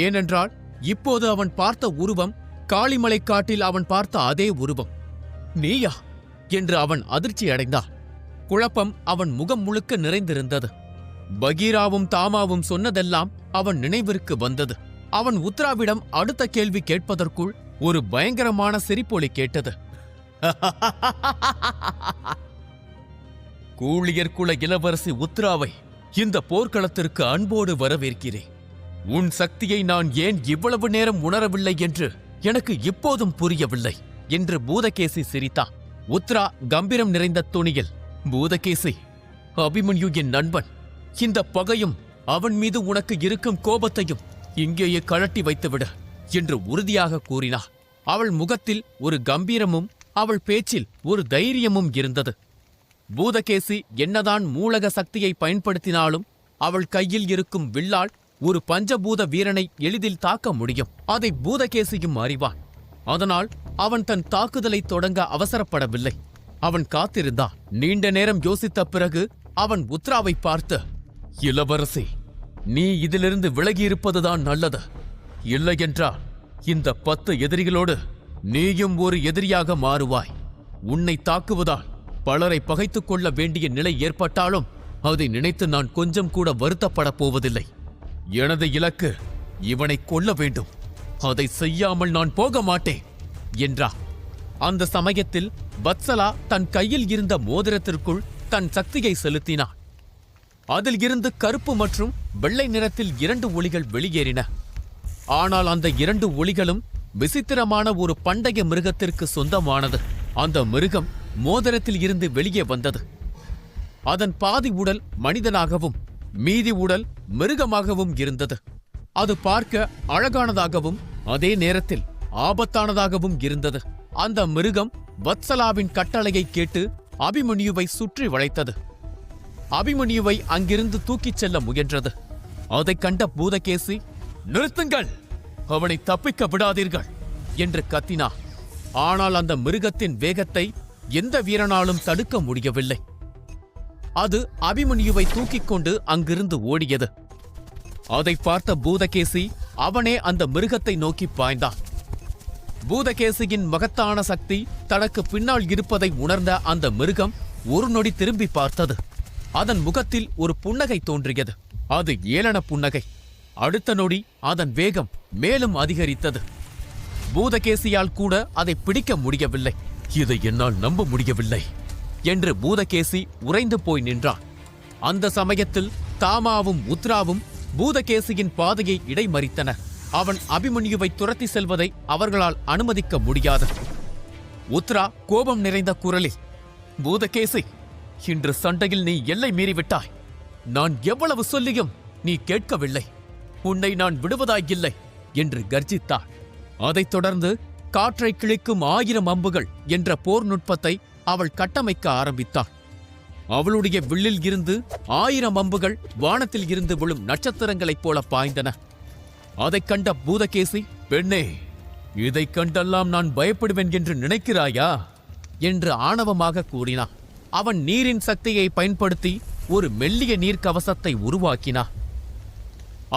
ஏனென்றால் இப்போது அவன் பார்த்த உருவம் காளிமலை காட்டில் அவன் பார்த்த அதே உருவம். நீயா? என்று அவன் அதிர்ச்சி அடைந்தான். குழப்பம் அவன் முகம் முழுக்க நிறைந்திருந்தது. பகீராவும் தாமாவும் சொன்னதெல்லாம் அவன் நினைவிற்கு வந்தது. அவன் உத்ராவிடம் அடுத்த கேள்வி கேட்பதற்குள் ஒரு பயங்கரமான சிரிப்பொலி கேட்டது. கூழியர் குல இளவரசி உத்ராவை இந்த போர்க்களத்திற்கு அன்போடு வரவேற்கிறேன். உன் சக்தியை நான் ஏன் இவ்வளவு நேரம் உணரவில்லை என்று எனக்கு இப்போதும் புரியவில்லை என்று பூதகேசி சிரித்தான். உத்ரா கம்பீரம் நிறைந்த துணியில், பூதகேசி, அபிமன்யு என் நண்பன். இந்த பகையும் அவன் மீது உனக்கு இருக்கும் கோபத்தையும் இங்கேயே கழட்டி வைத்துவிடு என்று உறுதியாக கூறினார். அவள் முகத்தில் ஒரு கம்பீரமும் அவள் பேச்சில் ஒரு தைரியமும் இருந்தது. பூதகேசி என்னதான் மூலக சக்தியை பயன்படுத்தினாலும் அவள் கையில் இருக்கும் வில்லால் ஒரு பஞ்சபூத வீரனை எளிதில் தாக்க முடியும். அதை பூதகேசியும் அறிவான். அதனால் அவன் தன் தாக்குதலை தொடங்க அவசரப்படவில்லை. அவன் காத்திருந்தான். நீண்ட நேரம் யோசித்த பிறகு அவன் உத்ராவை பார்த்து, இளவரசி, நீ இதிலிருந்து விலகியிருப்பதுதான் நல்லது. இல்லையென்றால் இந்த 10 எதிரிகளோடு நீயும் ஒரு எதிரியாக மாறுவாய். உன்னை தாக்குவதால் பலரை பகைத்துக் கொள்ள வேண்டிய நிலை ஏற்பட்டாலும் அதை நினைத்து நான் கொஞ்சம் கூட வருத்தப்படப் போவதில்லை. எனது இலக்கு இவனை கொல்ல வேண்டும். அதை செய்யாமல் நான் போக மாட்டேன் என்றார். அந்த சமயத்தில் வத்சலா தன் கையில் இருந்த மோதிரத்திற்குள் தன் சக்தியை செலுத்தினான். அதில் இருந்து கருப்பு மற்றும் வெள்ளை நிறத்தில் 2 ஒளிகள் வெளியேறின. ஆனால் அந்த 2 ஒளிகளும் விசித்திரமான ஒரு பண்டைய மிருகத்திற்கு சொந்தமானது. அந்த மிருகம் மோதிரத்தில் இருந்து வெளியே வந்தது. அதன் பாதி உடல் மனிதனாகவும் மீதி உடல் மிருகமாகவும் இருந்தது. அது பார்க்க அழகானதாகவும் அதே நேரத்தில் ஆபத்தானதாகவும் இருந்தது. அந்த மிருகம் வத்சலாவின் கட்டளையை கேட்டு அபிமன்யுவை சுற்றி வளைத்தது. அபிமன்யுவை அங்கிருந்து தூக்கிச் செல்ல முயன்றது. அதைக் கண்ட பூதகேசி, நிறுத்துங்கள், அவனை தப்பிக்க விடாதீர்கள் என்று கத்தினார். ஆனால் அந்த மிருகத்தின் வேகத்தை எந்த வீரனாலும் தடுக்க முடியவில்லை. அது அபிமன்யுவை தூக்கிக் கொண்டு அங்கிருந்து ஓடியது. அதை பார்த்த பூதகேசி அவனே அந்த மிருகத்தை நோக்கி பாய்ந்தான். பூதகேசியின் மகத்தான சக்தி தனக்கு பின்னால் இருப்பதை உணர்ந்த அந்த மிருகம் ஒரு நொடி திரும்பி பார்த்தது. அதன் முகத்தில் ஒரு புன்னகை தோன்றியது. அது ஏளன புன்னகை. அடுத்த நொடி அதன் வேகம் மேலும் அதிகரித்தது. பூதகேசியால் கூட அதை பிடிக்க முடியவில்லை. இதை என்னால் நம்ப முடியவில்லை என்று பூதகேசி உறைந்து போய் நின்றான். அந்த சமயத்தில் தாமாவும் உத்ராவும் பூதகேசியின் பாதையை இடைமறித்தனர். அவன் அபிமன்யுவை துரத்தி செல்வதை அவர்களால் அனுமதிக்க முடியாது. உத்ரா கோபம் நிறைந்த குரலில், பூதகேசி, இன்று சண்டையில் நீ எல்லை மீறிவிட்டாய். நான் எவ்வளவு சொல்லியும் நீ கேட்கவில்லை. உன்னை நான் விடுவதாயில்லை என்று கர்ஜித்தாள். அதைத் தொடர்ந்து காற்றை கிழிக்கும் 1000 அம்புகள் என்ற போர் நுட்பத்தை அவள் கட்டமைக்க ஆரம்பித்தாள். அவளுடைய வில்லில் இருந்து 1000 அம்புகள் வானத்தில் இருந்து விழும் நட்சத்திரங்களைப் போல பாய்ந்தன. அதைக் கண்ட பூதகேசி, பெண்ணே, இதைக் கண்டெல்லாம் நான் பயப்படுவேன் என்று நினைக்கிறாயா என்று ஆணவமாக கூறினான். அவன் நீரின் சக்தியை பயன்படுத்தி ஒரு மெல்லிய நீர் கவசத்தை உருவாக்கினான்.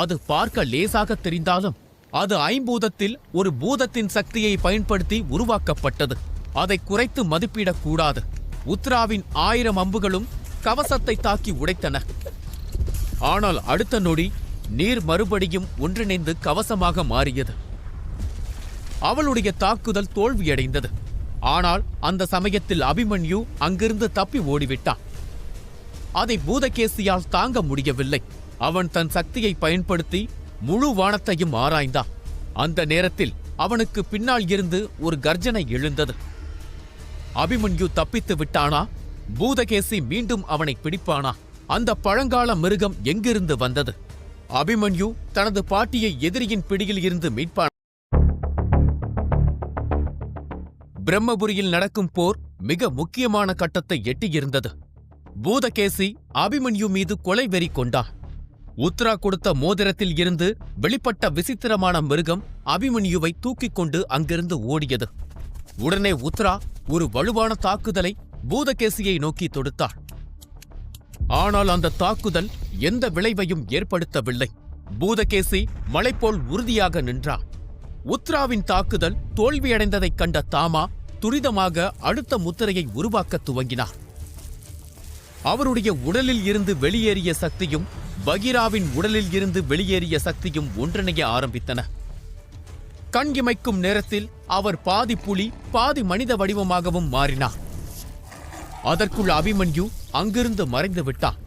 அது பார்க்க லேசாக தெரிந்தாலும் அது ஐம்பூதத்தில் ஒரு பூதத்தின் சக்தியை பயன்படுத்தி உருவாக்கப்பட்டது. அதை குறைத்து மதிப்பிடக்கூடாது. உத்ராவின் 1000 அம்புகளும் கவசத்தை தாக்கி உடைத்தன. ஆனால் அடுத்த நொடி நீர் மறுபடியும் ஒன்றிணைந்து கவசமாக மாறியது. அவளுடைய தாக்குதல் தோல்வியடைந்தது. ஆனால் அந்த சமயத்தில் அபிமன்யு அங்கிருந்து தப்பி ஓடிவிட்டான். அதை பூதகேசியால் தாங்க முடியவில்லை. அவன் தன் சக்தியை பயன்படுத்தி முழு வானத்தையும் ஆராய்ந்தான். அந்த நேரத்தில் அவனுக்கு பின்னால் இருந்து ஒரு கர்ஜனை எழுந்தது. அபிமன்யு தப்பித்து விட்டானா? பூதகேசி மீண்டும் அவனை பிடிப்பானா? அந்த பழங்கால மிருகம் எங்கிருந்து வந்தது? அபிமன்யு தனது பாட்டியை எதிரியின் பிடியில் இருந்து மீட்பான். பிரம்மபுரியில் நடக்கும் போர் மிக முக்கியமான கட்டத்தை எட்டியிருந்தது. பூதகேசி அபிமன்யு மீது கொலை வெறி கொண்டான். உத்ரா கொடுத்த மோதிரத்தில் இருந்து வெளிப்பட்ட விசித்திரமான மிருகம் அபிமன்யுவை தூக்கிக் கொண்டு அங்கிருந்து ஓடியது. உடனே உத்ரா ஒரு வலுவான தாக்குதலை பூதகேசியை நோக்கி தொடுத்தாள். ஆனால் அந்த தாக்குதல் எந்த விளைவையும் ஏற்படுத்தவில்லை. பூதகேசி மலைப்போல் உறுதியாக நின்றான். உத்ராவின் தாக்குதல் தோல்வியடைந்ததைக் கண்ட தாமா துரிதமாக அடுத்த முத்திரையை உருவாக்க துவங்கினார். அவருடைய உடலில் இருந்து வெளியேறிய சக்தியும் பகீராவின் உடலில் இருந்து வெளியேறிய சக்தியும் ஒன்றிணைய ஆரம்பித்தன. கண் இமைக்கும் நேரத்தில் அவர் பாதி புலி பாதி மனித வடிவமாகவும் மாறினார். அதற்குள் அபிமன்யு அங்கிருந்து மறைந்து விட்டார்.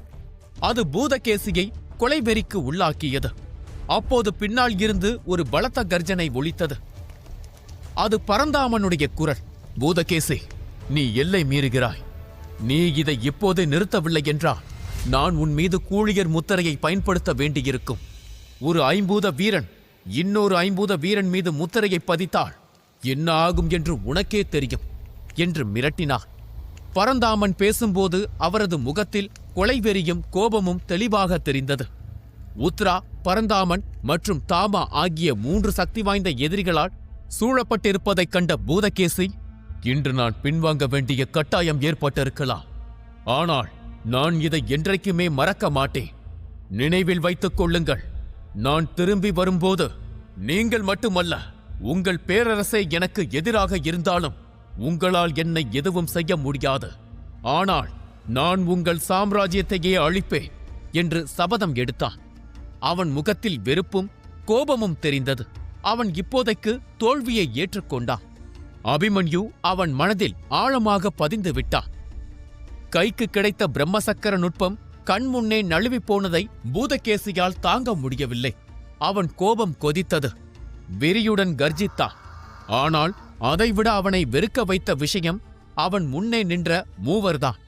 அது பூதகேசியை கொலைவெறிக்கு உள்ளாக்கியது. அப்போது பின்னால் இருந்து ஒரு பலத்த கர்ஜனை ஒலித்தது. அது பரந்தாமனுடைய குரல். பூதகேசி, நீ எல்லை மீறுகிறாய். நீ இதை இப்போதே நிறுத்தவில்லை என்றால் நான் உன் மீது கூழியர் முத்திரையை பயன்படுத்த வேண்டியிருக்கும். ஒரு ஐம்பூத வீரன் இன்னொரு ஐம்பூத வீரன் மீது முத்திரையை பதித்தால் என்ன ஆகும் என்று உனக்கே தெரியும் என்று மிரட்டினார். பரந்தாமன் பேசும்போது அவரது முகத்தில் கொலைவெறியும் கோபமும் தெளிவாக தெரிந்தது. உத்ரா, பரந்தாமன் மற்றும் தாமா ஆகிய 3 சக்தி வாய்ந்த எதிரிகளால் சூழப்பட்டிருப்பதைக் கண்ட பூதகேசி, இன்று நான் பின்வாங்க வேண்டிய கட்டாயம் ஏற்பட்டிருக்கலாம். ஆனால் நான் இதை என்றைக்குமே மறக்க மாட்டேன். நினைவில் வைத்துக் கொள்ளுங்கள், நான் திரும்பி வரும்போது நீங்கள் மட்டுமல்ல, உங்கள் பேரரசே எனக்கு எதிராக இருந்தாலும் உங்களால் என்னை எதுவும் செய்ய முடியாது. ஆனால் நான் உங்கள் சாம்ராஜ்யத்தையே அழிப்பேன் என்று சபதம் எடுத்தான். அவன் முகத்தில் வெறுப்பும் கோபமும் தெரிந்தது. அவன் இப்போதைக்கு தோல்வியை ஏற்றுக்கொண்டான். அபிமன்யு அவன் மனதில் ஆழமாக பதிந்து விட்டான். கைக்கு கிடைத்த பிரம்மசக்கர நுட்பம் கண்முன்னே நழுவி போனதை பூதகேசியால் தாங்க முடியவில்லை. அவன் கோபம் கொதித்தது. வெறியுடன் கர்ஜித்தான். ஆனால் அதைவிட அவனை வெறுக்க வைத்த விஷயம் அவன் முன்னே நின்ற மூவர்தான்.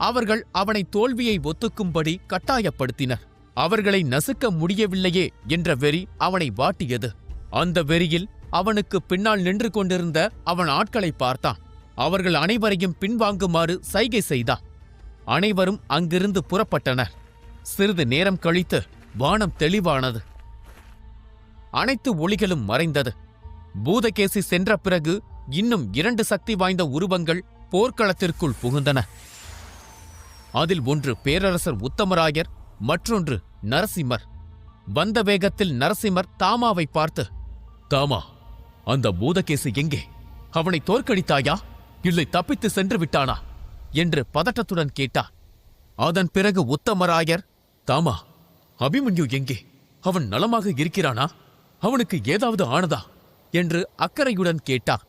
அவர்கள் அவனை தோல்வியை ஒத்துக்கும்படி கட்டாயப்படுத்தினர். அவர்களை நசுக்க முடியவில்லையே என்ற வெறி அவனை வாட்டியது. அந்த வெறியில் அவனுக்கு பின்னால் நின்று கொண்டிருந்த அவன் ஆட்களை பார்த்தான். அவர்கள் அனைவரையும் பின்வாங்குமாறு சைகை செய்தான். அனைவரும் அங்கிருந்து புறப்பட்டனர். சிறிது நேரம் கழித்து வானம் தெளிவானது. அனைத்து ஒளிகளும் மறைந்தது. பூதகேசி சென்ற பிறகு இன்னும் 2 சக்தி வாய்ந்த உருவங்கள் போர்க்களத்திற்குள் புகுந்தன. அதில் ஒன்று பேரரசர் உத்தமராயர், மற்றொன்று நரசிம்மர். வந்த வேகத்தில் நரசிம்மர் தாமாவை பார்த்து, தாமா, அந்த பூதகேசி எங்கே? அவனை தோற்கடித்தாயா, இல்லை தப்பித்து சென்று விட்டானா என்று பதட்டத்துடன் கேட்டார். அதன் பிறகு உத்தமராயர், தாமா, அபிமன்யு எங்கே? அவன் நலமாக இருக்கிறானா? அவனுக்கு ஏதாவது ஆனதா என்று அக்கறையுடன் கேட்டார்.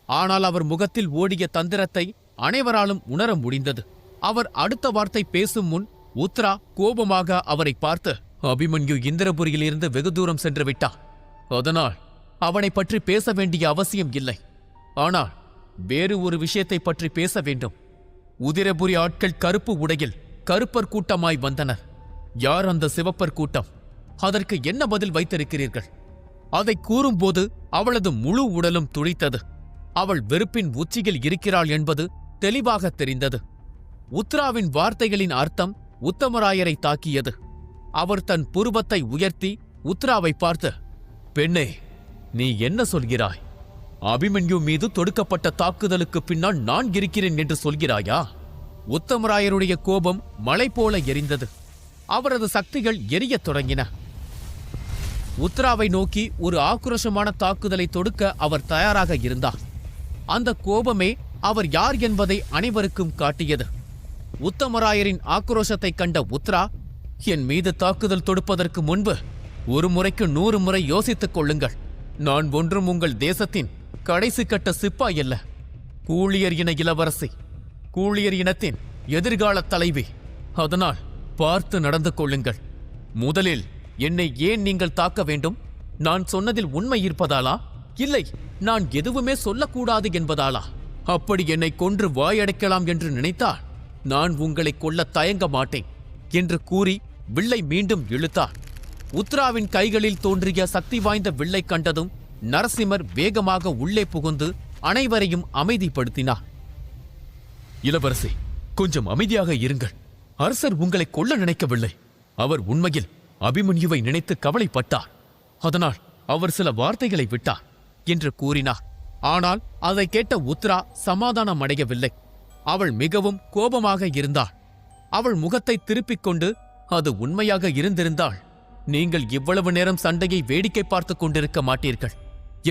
ஆனால் அவர் முகத்தில் ஓடிய தந்திரத்தை அனைவராலும் உணர முடிந்தது. அவர் அடுத்த வார்த்தை பேசும் முன் உத்ரா கோபமாக அவரை பார்த்து, அபிமன்யு இந்திரபுரியிலிருந்து வெகு தூரம் சென்று விட்டான். அதனால் அவனை பற்றி பேச வேண்டிய அவசியம் இல்லை. ஆனால் வேறு ஒரு விஷயத்தை பற்றி பேச வேண்டும். உதிரபுரி ஆட்கள் கருப்பு உடையில் கருப்பர் கூட்டமாய் வந்தனர். யார் அந்த சிவப்பர் கூட்டம்? அதற்கு என்ன பதில் வைத்திருக்கிறீர்கள்? அதை கூறும்போது அவளது முழு உடலும் துடித்தது. அவள் வெறுப்பின் உச்சியில் இருக்கிறாள் என்பது தெளிவாக தெரிந்தது. உத்ராவின் வார்த்தைகளின் அர்த்தம் உத்தமராயரை தாக்கியது. அவர் தன் புருவத்தை உயர்த்தி உத்ராவை பார்த்து, பெண்ணே, நீ என்ன சொல்கிறாய்? அபிமன்யு மீது தொடுக்கப்பட்ட தாக்குதலுக்கு பின்னால் நான் இருக்கிறேன் என்று சொல்கிறாயா? உத்தமராயருடைய கோபம் மலை போல எரிந்தது. அவரது சக்திகள் எரியத் தொடங்கின. உத்ராவை நோக்கி ஒரு ஆக்ரோஷமான தாக்குதலை தொடுக்க அவர் தயாராக இருந்தார். அந்த கோபமே அவர் யார் என்பதை அனைவருக்கும் காட்டியது. உத்தமராயரின் ஆக்ரோஷத்தை கண்ட உத்ரா, என் மீது தாக்குதல் தொடுப்பதற்கு முன்பு ஒரு முறைக்கு 100 முறை யோசித்துக் கொள்ளுங்கள். நான் ஒன்றும் உங்கள் தேசத்தின் கடைசி கட்ட சிப்பாய் அல்ல. கூழியர் இன இளவரசி, கூழியர் இனத்தின் எதிர்கால தலைவி. அதனால் பார்த்து நடந்து கொள்ளுங்கள். முதலில் என்னை ஏன் நீங்கள் தாக்க வேண்டும்? நான் சொன்னதில் உண்மை இருப்பதாலா, இல்லை நான் எதுவுமே சொல்லக்கூடாது என்பதாலா? அப்படி என்னை கொன்று வாயடைக்கலாம் என்று நினைத்தால் நான் உங்களை கொல்ல தயங்க மாட்டேன் என்று கூறி வில்லை மீண்டும் இழுத்தார். உத்ராவின் கைகளில் தோன்றிய சக்தி வாய்ந்த வில்லை கண்டதும் நரசிம்மர் வேகமாக உள்ளே புகுந்து அனைவரையும் அமைதிப்படுத்தினார். இளவரசி, கொஞ்சம் அமைதியாக இருங்கள். அரசர் உங்களை கொல்ல நினைக்கவில்லை. அவர் உண்மையில் அபிமன்யுவை நினைத்து கவலைப்பட்டார். அதனால் அவர் சில வார்த்தைகளை விட்டார் என்று கூறினார். ஆனால் அதை கேட்ட உத்ரா சமாதானம் அடையவில்லை. அவள் மிகவும் கோபமாக இருந்தாள். அவள் முகத்தை திருப்பிக் கொண்டு, அது உண்மையாக இருந்திருந்தால் நீங்கள் இவ்வளவு நேரம் சண்டையை வேடிக்கை பார்த்துக் கொண்டிருக்க மாட்டீர்கள்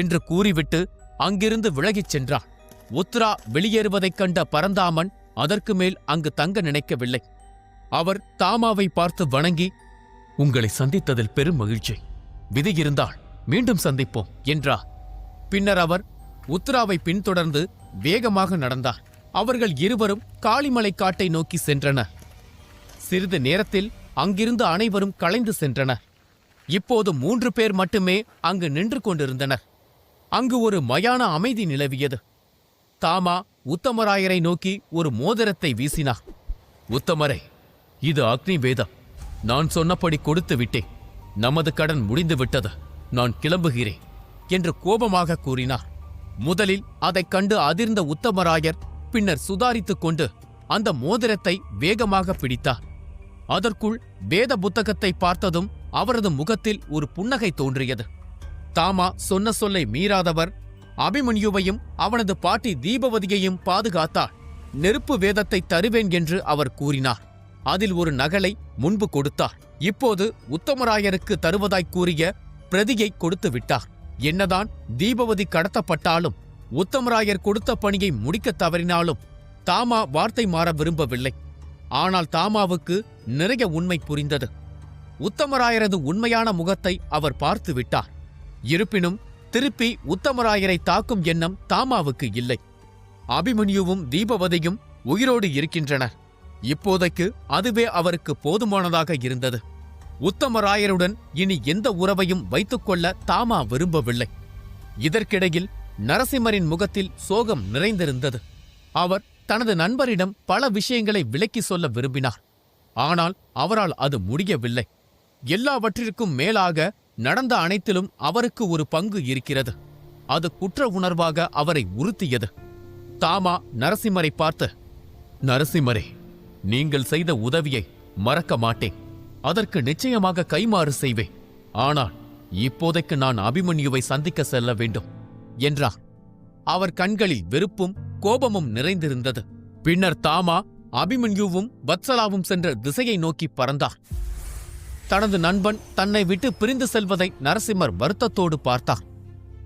என்று கூறிவிட்டு அங்கிருந்து விலகிச் சென்றாள். உத்ரா வெளியேறுவதைக் கண்ட பரந்தாமன் அதற்கு மேல் அங்கு தங்க நினைக்கவில்லை. அவர் தாமாவை பார்த்து வணங்கி, "உங்களை சந்தித்ததில் பெரும் மகிழ்ச்சி. விதி இருந்தால் மீண்டும் சந்திப்போம்" என்றார். பின்னர் அவர் உத்ராவை பின்தொடர்ந்து வேகமாக நடந்தார். அவர்கள் இருவரும் காளிமலை காட்டை நோக்கி சென்றனர். சிறிது நேரத்தில் அங்கிருந்து அனைவரும் கலைந்து சென்றனர். இப்போது 3 பேர் மட்டுமே அங்கு நின்று கொண்டிருந்தனர். அங்கு ஒரு மயான அமைதி நிலவியது. தாமா உத்தமராயரை நோக்கி ஒரு மோதிரத்தை வீசினார். "உத்தமரே, இது அக்னி வேதம். நான் சொன்னபடி கொடுத்து விட்டேன். நமது கடன் முடிந்து விட்டது. நான் கிளம்புகிறேன்" என்று கோபமாக கூறினார். முதலில் அதைக் கண்டு அதிர்ந்த உத்தமராயர் பின்னர் சுதாரித்துக் கொண்டு அந்த மோதிரத்தை வேகமாக பிடித்தார். அதற்குள் வேத புத்தகத்தை பார்த்ததும் அவரது முகத்தில் ஒரு புன்னகை தோன்றியது. தாமா சொன்ன சொல்லை மீறாதவர் அபிமன்யுவையும் அவனது பாட்டி தீபவதியையும் பாதுகாத்தார். நெருப்பு வேதத்தை தருவேன் என்று அவர் கூறினார். அதில் ஒரு நகலை முன்பு கொடுத்தார். இப்போது உத்தமராயருக்கு தருவதாய் கூறிய பிரதியை கொடுத்து விட்டார். என்னதான் தீபவதி கடத்தப்பட்டாலும் உத்தமராயர் கொடுத்த பணியை முடிக்க தவறினாலும் தாமா வார்த்தை மாற விரும்பவில்லை. ஆனால் தாமாவுக்கு நிறைய உண்மை புரிந்தது. உத்தமராயரது உண்மையான முகத்தை அவர் பார்த்து விட்டார். இருப்பினும் திருப்பி உத்தமராயரை தாக்கும் எண்ணம் தாமாவுக்கு இல்லை. அபிமன்யுவும் தீபவதியும் உயிரோடு இருக்கின்றனர். இப்போதைக்கு அதுவே அவருக்கு போதுமானதாக இருந்தது. உத்தமராயருடன் இனி எந்த உறவையும் வைத்துக்கொள்ள தாமா விரும்பவில்லை. இதற்கிடையில் நரசிம்மரின் முகத்தில் சோகம் நிறைந்திருந்தது. அவர் தனது நண்பரிடம் பல விஷயங்களை விளக்கி சொல்ல விரும்பினார். ஆனால் அவரால் அது முடியவில்லை. எல்லாவற்றிற்கும் மேலாக நடந்த அனைத்திலும் அவருக்கு ஒரு பங்கு இருக்கிறது. அது குற்ற உணர்வாக அவரை உறுத்தியது. தாமா நரசிம்மரை பார்த்து, "நரசிம்மரே, நீங்கள் செய்த உதவியை மறக்க மாட்டேன். அதற்கு நிச்சயமாக கைமாறு செய்வேன். ஆனால் இப்போதைக்கு நான் அபிமன்யுவை சந்திக்க செல்ல வேண்டும்" என்றார். அவர் கண்களில் வெறுப்பும் கோபமும் நிறைந்திருந்தது. பின்னர் தாமா அபிமன்யுவும் வத்சலாவும் சென்ற திசையை நோக்கி பறந்தார். தனது நண்பன் தன்னை விட்டு பிரிந்து செல்வதை நரசிம்மர் வருத்தத்தோடு பார்த்தார்.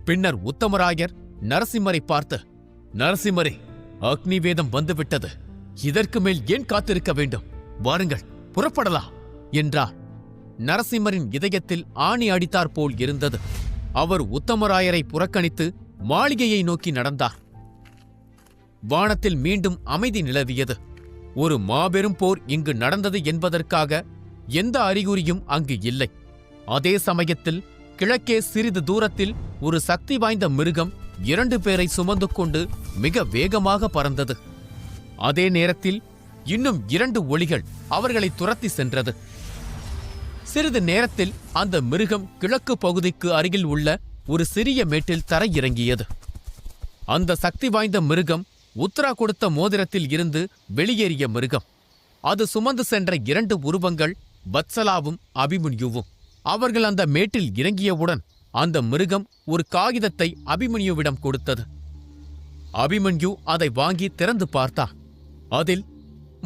பின்னர் உத்தமராயர் நரசிம்மரை பார்த்து, "நரசிம்மரே, அக்னி வேதம் வந்துவிட்டது. இதற்கு மேல் ஏன் காத்திருக்க வேண்டும்? வாருங்கள், புறப்படலாம்" என்றார். நரசிம்மரின் இதயத்தில் ஆணி அடித்தாற் போல் இருந்தது. அவர் உத்தமராயரை புறக்கணித்து மாளிகையை நோக்கி நடந்தார். வானத்தில் மீண்டும் அமைதி நிலவியது. ஒரு மாபெரும் போர் இங்கு நடந்தது என்பதற்காக எந்த அறிகுறியும் அங்கு இல்லை. அதே சமயத்தில் கிழக்கே சிறிது தூரத்தில் ஒரு சக்தி வாய்ந்த மிருகம் 2 பேரை சுமந்து கொண்டு மிக வேகமாக பறந்தது. அதே நேரத்தில் இன்னும் 2 ஒளிகள் அவர்களை துரத்தி சென்றது. சிறிது நேரத்தில் அந்த மிருகம் கிழக்கு பகுதிக்கு அருகில் உள்ள ஒரு சிறிய மேட்டில் தரையிறங்கியது. அந்த சக்தி வாய்ந்த மிருகம் உத்ரா கொடுத்த மோதிரத்தில் இருந்து வெளியேறிய மிருகம். அது சுமந்து சென்ற 2 உருவங்கள் வத்சலாவும் அபிமன்யுவும். அவர்கள் அந்த மேட்டில் இறங்கியவுடன் அந்த மிருகம் ஒரு காகிதத்தை அபிமன்யுவிடம் கொடுத்தது. அபிமன்யு அதை வாங்கி திறந்து பார்த்தார். அதில்,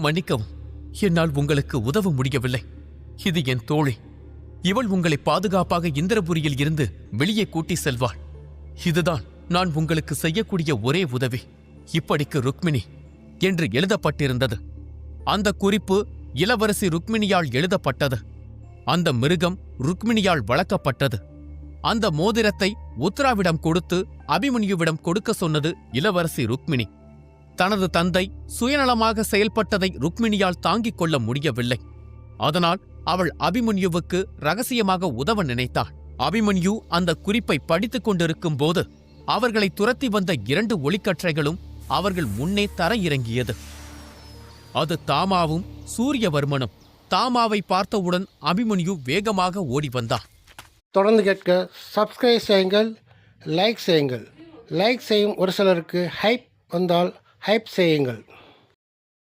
"மன்னிக்கவும், என்னால் உங்களுக்கு உதவ முடியவில்லை. இது என் தோழி. இவள் உங்களை பாதுகாப்பாக இந்திரபுரியில் இருந்து வெளியே கூட்டி செல்வாள். இதுதான் நான் உங்களுக்கு செய்யக்கூடிய ஒரே உதவி. இப்படிக்கு ருக்மிணி" என்று எழுதப்பட்டிருந்தது. அந்த குறிப்பு இளவரசி ருக்மிணியால் எழுதப்பட்டது. அந்த மிருகம் ருக்மிணியால் வளர்க்கப்பட்டது. அந்த மோதிரத்தை உத்ராவிடம் கொடுத்து அபிமன்யுவிடம் கொடுக்க சொன்னது இளவரசி ருக்மிணி. தனது தந்தை சுயநலமாக செயல்பட்டதை ருக்மிணியால் தாங்கிக் கொள்ள முடியவில்லை. அதனால் அவள் அபிமன்யுவுக்கு ரகசியமாக உதவ நினைத்தாள். அபிமன்யு அந்த குறிப்பை படித்துக் கொண்டிருக்கும் போது அவர்களை துரத்தி வந்த 2 ஒளிக்கற்றைகளும் அவர்கள் முன்னே தரையிறங்கியது. அது தாமாவும் சூரியவர்மனும். தாமாவை பார்த்தவுடன் அபிமன்யு வேகமாக ஓடி வந்தார். தொடர்ந்து கேட்க சப்ஸ்கிரைப் செய்யுங்கள், லைக் செய்யுங்கள். லைக் செய்யும் ஒரு சிலருக்கு ஹைப் வந்தால் ஹைப் செய்யுங்கள்.